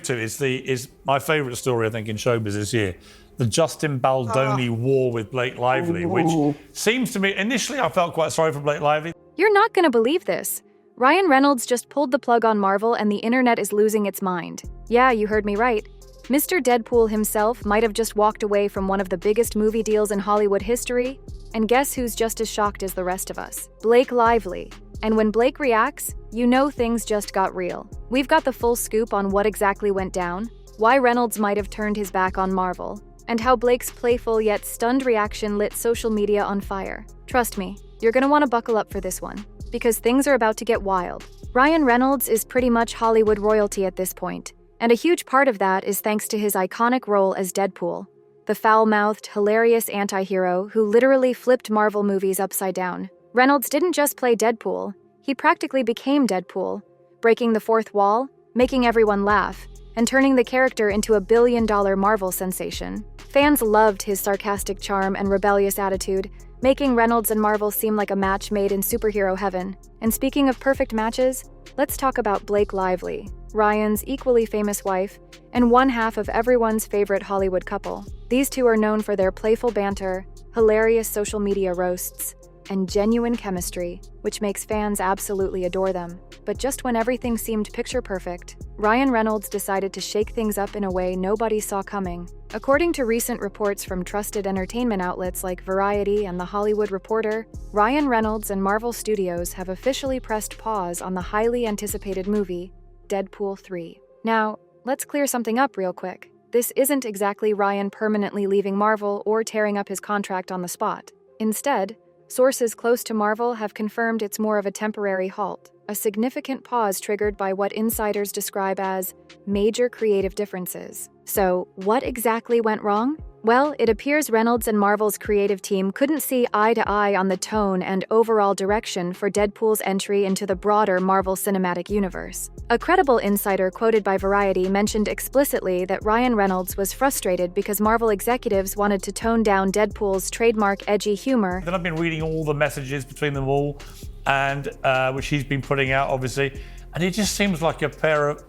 is my favourite story, I think, in showbiz this year. The Justin Baldoni war with Blake Lively, which seems to me, initially I felt quite sorry for Blake Lively. You're not gonna believe this. Ryan Reynolds just pulled the plug on Marvel and the internet is losing its mind. Yeah, you heard me right. Mr. Deadpool himself might have just walked away from one of the biggest movie deals in Hollywood history, and guess who's just as shocked as the rest of us? Blake Lively. And when Blake reacts, you know things just got real. We've got the full scoop on what exactly went down, why Reynolds might have turned his back on Marvel, and how Blake's playful yet stunned reaction lit social media on fire. Trust me, you're gonna want to buckle up for this one, because things are about to get wild. Ryan Reynolds is pretty much Hollywood royalty at this point, and a huge part of that is thanks to his iconic role as Deadpool, the foul-mouthed, hilarious anti-hero who literally flipped Marvel movies upside down. Reynolds didn't just play Deadpool, he practically became Deadpool, breaking the fourth wall, making everyone laugh, and turning the character into a billion-dollar Marvel sensation. Fans loved his sarcastic charm and rebellious attitude, making Reynolds and Marvel seem like a match made in superhero heaven. And speaking of perfect matches, let's talk about Blake Lively, Ryan's equally famous wife, and one half of everyone's favorite Hollywood couple. These two are known for their playful banter, hilarious social media roasts, and genuine chemistry, which makes fans absolutely adore them. But just when everything seemed picture perfect, Ryan Reynolds decided to shake things up in a way nobody saw coming. According to recent reports from trusted entertainment outlets like Variety and The Hollywood Reporter, Ryan Reynolds and Marvel Studios have officially pressed pause on the highly anticipated movie, Deadpool 3. Now, let's clear something up real quick. This isn't exactly Ryan permanently leaving Marvel or tearing up his contract on the spot. Instead, sources close to Marvel have confirmed it's more of a temporary halt, a significant pause triggered by what insiders describe as major creative differences. So, what exactly went wrong? Well, it appears Reynolds and Marvel's creative team couldn't see eye to eye on the tone and overall direction for Deadpool's entry into the broader Marvel Cinematic Universe. A credible insider quoted by Variety mentioned explicitly that Ryan Reynolds was frustrated because Marvel executives wanted to tone down Deadpool's trademark edgy humor. Then I've been reading all the messages between them all, and which he's been putting out, obviously, and it just seems like a pair of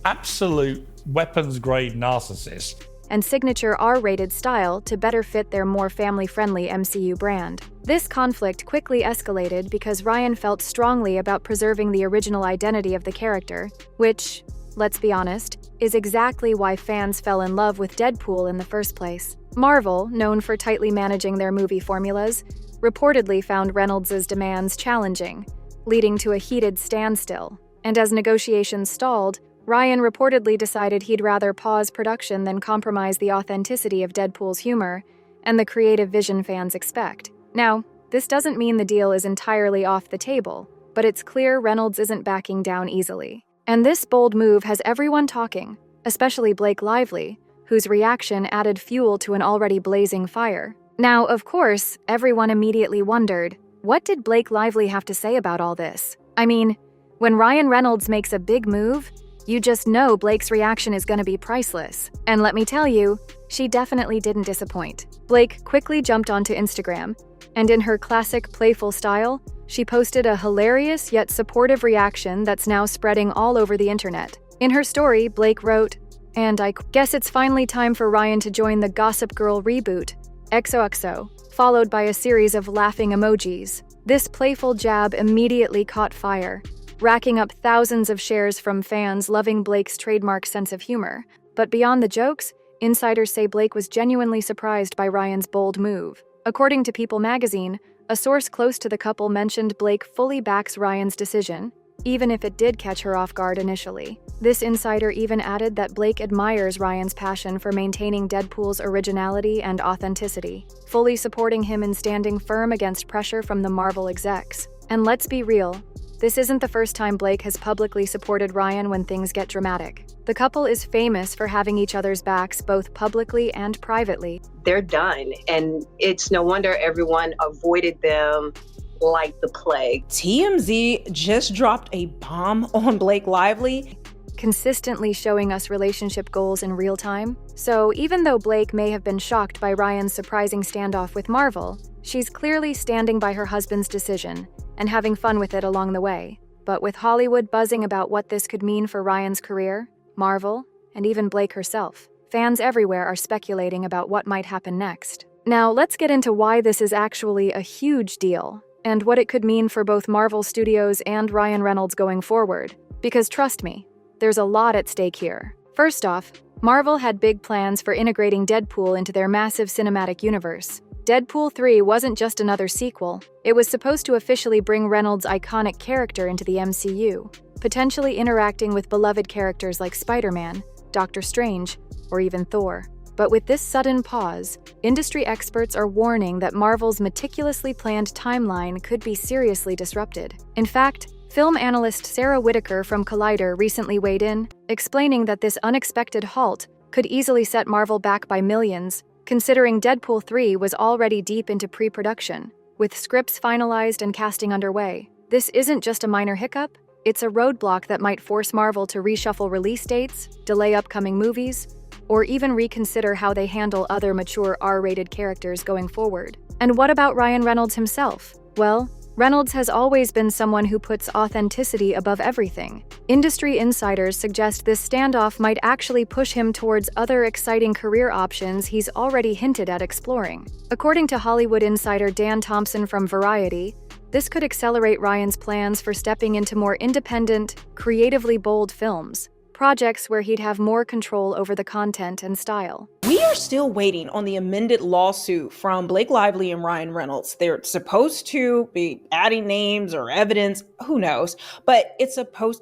absolute weapons-grade narcissists. And signature R-rated style to better fit their more family-friendly MCU brand. This conflict quickly escalated because Ryan felt strongly about preserving the original identity of the character, which, let's be honest, is exactly why fans fell in love with Deadpool in the first place. Marvel, known for tightly managing their movie formulas, reportedly found Reynolds' demands challenging, leading to a heated standstill. And as negotiations stalled, Ryan reportedly decided he'd rather pause production than compromise the authenticity of Deadpool's humor and the creative vision fans expect. Now, this doesn't mean the deal is entirely off the table, but it's clear Reynolds isn't backing down easily. And this bold move has everyone talking, especially Blake Lively, whose reaction added fuel to an already blazing fire. Now, of course, everyone immediately wondered, what did Blake Lively have to say about all this? I mean, when Ryan Reynolds makes a big move, you just know Blake's reaction is gonna be priceless. And let me tell you, she definitely didn't disappoint. Blake quickly jumped onto Instagram, and in her classic playful style, she posted a hilarious yet supportive reaction that's now spreading all over the internet. In her story, Blake wrote, and I guess it's finally time for Ryan to join the Gossip Girl reboot, XOXO, followed by a series of laughing emojis. This playful jab immediately caught fire, racking up thousands of shares from fans loving Blake's trademark sense of humor. But beyond the jokes, insiders say Blake was genuinely surprised by Ryan's bold move. According to People magazine, a source close to the couple mentioned Blake fully backs Ryan's decision, even if it did catch her off guard initially. This insider even added that Blake admires Ryan's passion for maintaining Deadpool's originality and authenticity, fully supporting him in standing firm against pressure from the Marvel execs. And let's be real, this isn't the first time Blake has publicly supported Ryan when things get dramatic. The couple is famous for having each other's backs both publicly and privately. They're done, and it's no wonder everyone avoided them like the plague. TMZ just dropped a bomb on Blake Lively, consistently showing us relationship goals in real time. So even though Blake may have been shocked by Ryan's surprising standoff with Marvel, she's clearly standing by her husband's decision and having fun with it along the way. But with Hollywood buzzing about what this could mean for Ryan's career, Marvel, and even Blake herself. Fans everywhere are speculating about what might happen next. Now, let's get into why this is actually a huge deal, and what it could mean for both Marvel Studios and Ryan Reynolds going forward. Because trust me, there's a lot at stake here. First off, Marvel had big plans for integrating Deadpool into their massive cinematic universe. Deadpool 3 wasn't just another sequel, it was supposed to officially bring Reynolds' iconic character into the MCU, potentially interacting with beloved characters like Spider-Man, Doctor Strange, or even Thor. But with this sudden pause, industry experts are warning that Marvel's meticulously planned timeline could be seriously disrupted. In fact, film analyst Sarah Whitaker from Collider recently weighed in, explaining that this unexpected halt could easily set Marvel back by millions, considering Deadpool 3 was already deep into pre-production, with scripts finalized and casting underway. This isn't just a minor hiccup, it's a roadblock that might force Marvel to reshuffle release dates, delay upcoming movies, or even reconsider how they handle other mature R-rated characters going forward. And what about Ryan Reynolds himself? Well, Reynolds has always been someone who puts authenticity above everything. Industry insiders suggest this standoff might actually push him towards other exciting career options he's already hinted at exploring. According to Hollywood insider Dan Thompson from Variety, this could accelerate Ryan's plans for stepping into more independent, creatively bold films, projects where he'd have more control over the content and style. We are still waiting on the amended lawsuit from Blake Lively and Ryan Reynolds. They're supposed to be adding names or evidence, who knows, but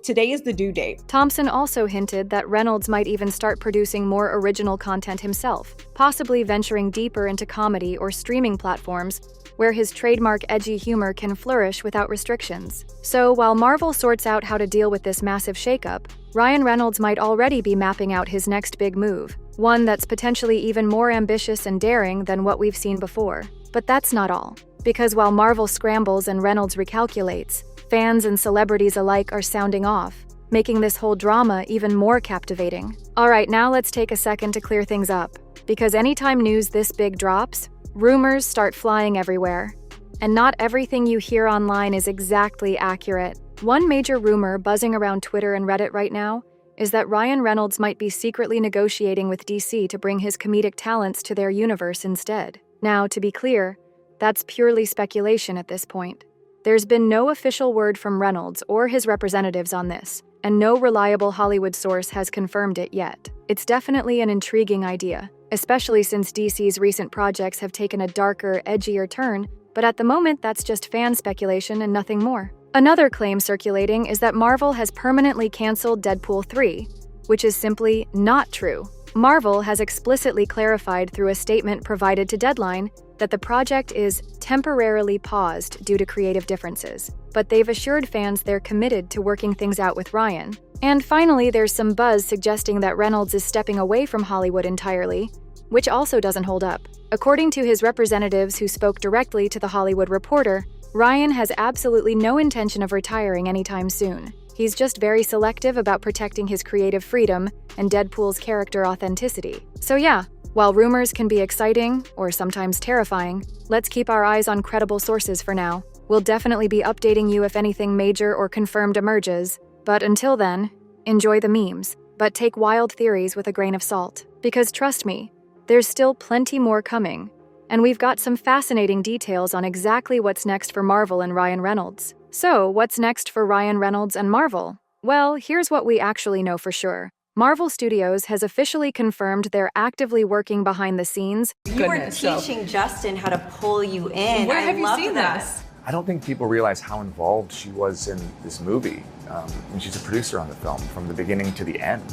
today is the due date. Thompson also hinted that Reynolds might even start producing more original content himself, possibly venturing deeper into comedy or streaming platforms where his trademark edgy humor can flourish without restrictions. So while Marvel sorts out how to deal with this massive shakeup, Ryan Reynolds might already be mapping out his next big move, one that's potentially even more ambitious and daring than what we've seen before. But that's not all. Because while Marvel scrambles and Reynolds recalculates, fans and celebrities alike are sounding off, making this whole drama even more captivating. Alright, now let's take a second to clear things up. Because anytime news this big drops, rumors start flying everywhere. And not everything you hear online is exactly accurate. One major rumor buzzing around Twitter and Reddit right now is that Ryan Reynolds might be secretly negotiating with DC to bring his comedic talents to their universe instead. Now, to be clear, that's purely speculation at this point. There's been no official word from Reynolds or his representatives on this, and no reliable Hollywood source has confirmed it yet. It's definitely an intriguing idea, especially since DC's recent projects have taken a darker, edgier turn, but at the moment that's just fan speculation and nothing more. Another claim circulating is that Marvel has permanently canceled Deadpool 3, which is simply not true. Marvel has explicitly clarified through a statement provided to Deadline that the project is temporarily paused due to creative differences, but they've assured fans they're committed to working things out with Ryan. And finally, there's some buzz suggesting that Reynolds is stepping away from Hollywood entirely, which also doesn't hold up. According to his representatives who spoke directly to The Hollywood Reporter, Ryan has absolutely no intention of retiring anytime soon. He's just very selective about protecting his creative freedom and Deadpool's character authenticity. So yeah, while rumors can be exciting, or sometimes terrifying, let's keep our eyes on credible sources for now. We'll definitely be updating you if anything major or confirmed emerges, but until then, enjoy the memes, but take wild theories with a grain of salt. Because trust me, there's still plenty more coming, and we've got some fascinating details on exactly what's next for Marvel and Ryan Reynolds. So, what's next for Ryan Reynolds and Marvel? Well, here's what we actually know for sure. Marvel Studios has officially confirmed they're actively working behind the scenes. You were teaching Justin how to pull you in. Where have you seen this? I don't think people realize how involved she was in this movie. And she's a producer on the film from the beginning to the end.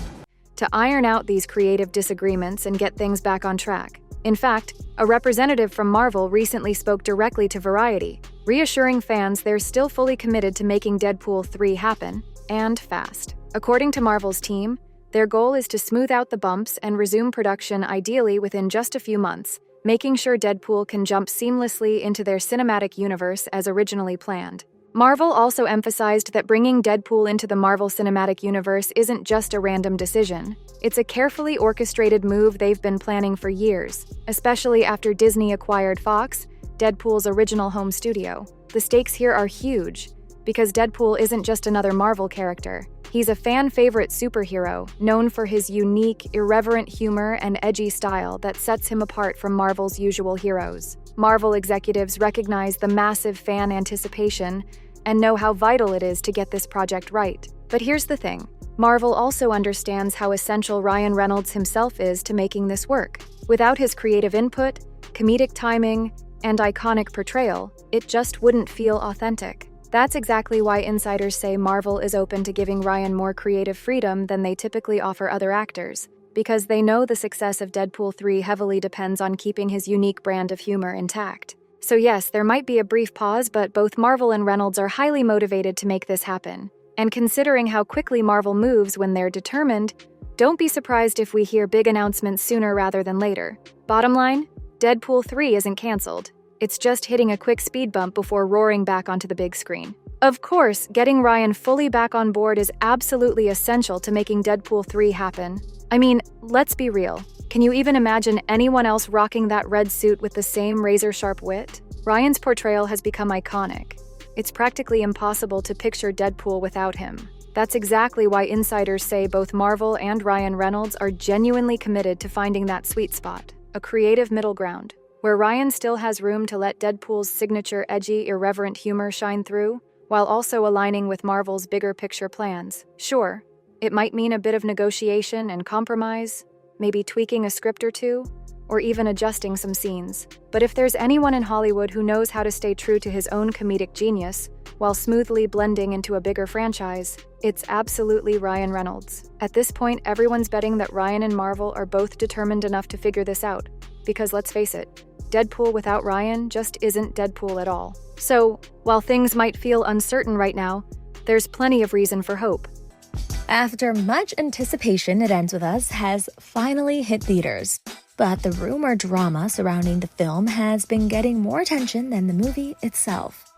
To iron out these creative disagreements and get things back on track. In fact, a representative from Marvel recently spoke directly to Variety, reassuring fans they're still fully committed to making Deadpool 3 happen, and fast. According to Marvel's team, their goal is to smooth out the bumps and resume production ideally within just a few months, making sure Deadpool can jump seamlessly into their cinematic universe as originally planned. Marvel also emphasized that bringing Deadpool into the Marvel Cinematic Universe isn't just a random decision. It's a carefully orchestrated move they've been planning for years, especially after Disney acquired Fox, Deadpool's original home studio. The stakes here are huge, because Deadpool isn't just another Marvel character. He's a fan-favorite superhero, known for his unique, irreverent humor and edgy style that sets him apart from Marvel's usual heroes. Marvel executives recognize the massive fan anticipation and know how vital it is to get this project right. But here's the thing. Marvel also understands how essential Ryan Reynolds himself is to making this work. Without his creative input, comedic timing, and iconic portrayal, it just wouldn't feel authentic. That's exactly why insiders say Marvel is open to giving Ryan more creative freedom than they typically offer other actors, because they know the success of Deadpool 3 heavily depends on keeping his unique brand of humor intact. So yes, there might be a brief pause, but both Marvel and Reynolds are highly motivated to make this happen. And considering how quickly Marvel moves when they're determined, don't be surprised if we hear big announcements sooner rather than later. Bottom line, Deadpool 3 isn't canceled. It's just hitting a quick speed bump before roaring back onto the big screen. Of course, getting Ryan fully back on board is absolutely essential to making Deadpool 3 happen. I mean, let's be real. Can you even imagine anyone else rocking that red suit with the same razor-sharp wit? Ryan's portrayal has become iconic. It's practically impossible to picture Deadpool without him. That's exactly why insiders say both Marvel and Ryan Reynolds are genuinely committed to finding that sweet spot, a creative middle ground, where Ryan still has room to let Deadpool's signature edgy, irreverent humor shine through, while also aligning with Marvel's bigger picture plans. Sure, it might mean a bit of negotiation and compromise, maybe tweaking a script or two, or even adjusting some scenes. But if there's anyone in Hollywood who knows how to stay true to his own comedic genius, while smoothly blending into a bigger franchise, it's absolutely Ryan Reynolds. At this point, everyone's betting that Ryan and Marvel are both determined enough to figure this out, because let's face it, Deadpool without Ryan just isn't Deadpool at all. So, while things might feel uncertain right now, there's plenty of reason for hope. After much anticipation, It Ends With Us has finally hit theaters. But the rumor drama surrounding the film has been getting more attention than the movie itself.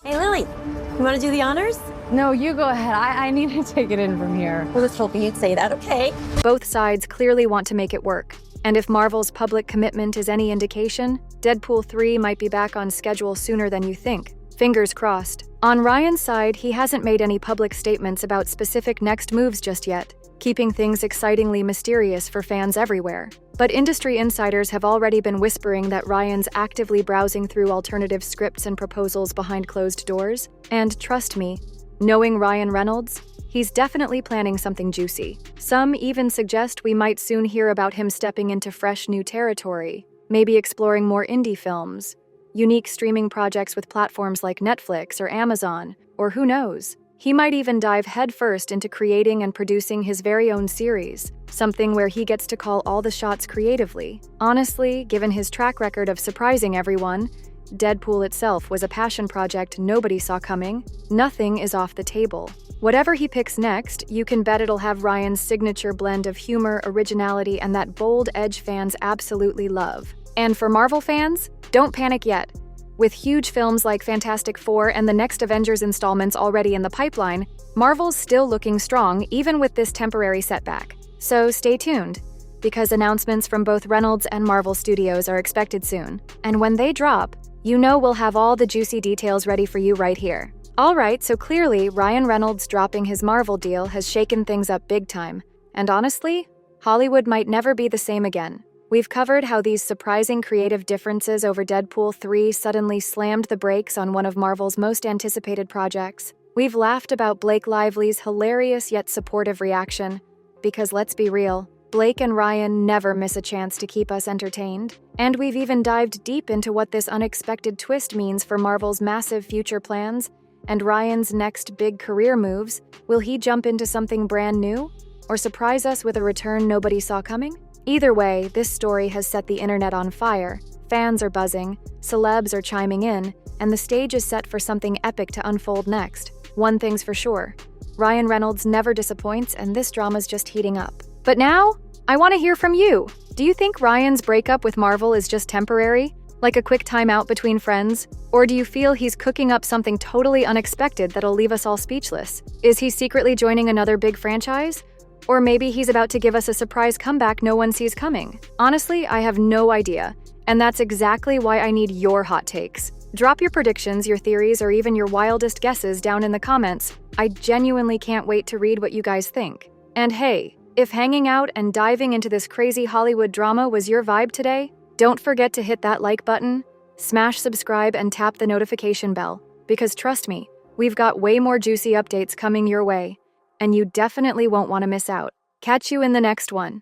Hey, Lily, you want to do the honors? No, you go ahead. I need to take it in from here. I was hoping you'd say that, okay? Both sides clearly want to make it work. And if Marvel's public commitment is any indication, Deadpool 3 might be back on schedule sooner than you think. Fingers crossed. On Ryan's side, he hasn't made any public statements about specific next moves just yet, keeping things excitingly mysterious for fans everywhere. But industry insiders have already been whispering that Ryan's actively browsing through alternative scripts and proposals behind closed doors. And trust me, knowing Ryan Reynolds, he's definitely planning something juicy. Some even suggest we might soon hear about him stepping into fresh new territory, maybe exploring more indie films, unique streaming projects with platforms like Netflix or Amazon, or who knows? He might even dive headfirst into creating and producing his very own series, something where he gets to call all the shots creatively. Honestly, given his track record of surprising everyone, Deadpool itself was a passion project nobody saw coming. Nothing is off the table. Whatever he picks next, you can bet it'll have Ryan's signature blend of humor, originality, and that bold edge fans absolutely love. And for Marvel fans, don't panic yet. With huge films like Fantastic Four and the next Avengers installments already in the pipeline, Marvel's still looking strong even with this temporary setback. So stay tuned, because announcements from both Reynolds and Marvel Studios are expected soon. And when they drop, you know we'll have all the juicy details ready for you right here. Alright, so clearly Ryan Reynolds dropping his Marvel deal has shaken things up big time. And honestly, Hollywood might never be the same again. We've covered how these surprising creative differences over Deadpool 3 suddenly slammed the brakes on one of Marvel's most anticipated projects. We've laughed about Blake Lively's hilarious yet supportive reaction, because let's be real, Blake and Ryan never miss a chance to keep us entertained. And we've even dived deep into what this unexpected twist means for Marvel's massive future plans and Ryan's next big career moves. Will he jump into something brand new? Or surprise us with a return nobody saw coming? Either way, this story has set the internet on fire. Fans are buzzing, celebs are chiming in, and the stage is set for something epic to unfold next. One thing's for sure, Ryan Reynolds never disappoints, and this drama's just heating up. But now, I want to hear from you. Do you think Ryan's breakup with Marvel is just temporary, like a quick timeout between friends? Or do you feel he's cooking up something totally unexpected that'll leave us all speechless? Is he secretly joining another big franchise? Or maybe he's about to give us a surprise comeback no one sees coming. Honestly, I have no idea. And that's exactly why I need your hot takes. Drop your predictions, your theories, or even your wildest guesses down in the comments. I genuinely can't wait to read what you guys think. And hey, if hanging out and diving into this crazy Hollywood drama was your vibe today, don't forget to hit that like button, smash subscribe, and tap the notification bell, because trust me, we've got way more juicy updates coming your way, and you definitely won't want to miss out. Catch you in the next one.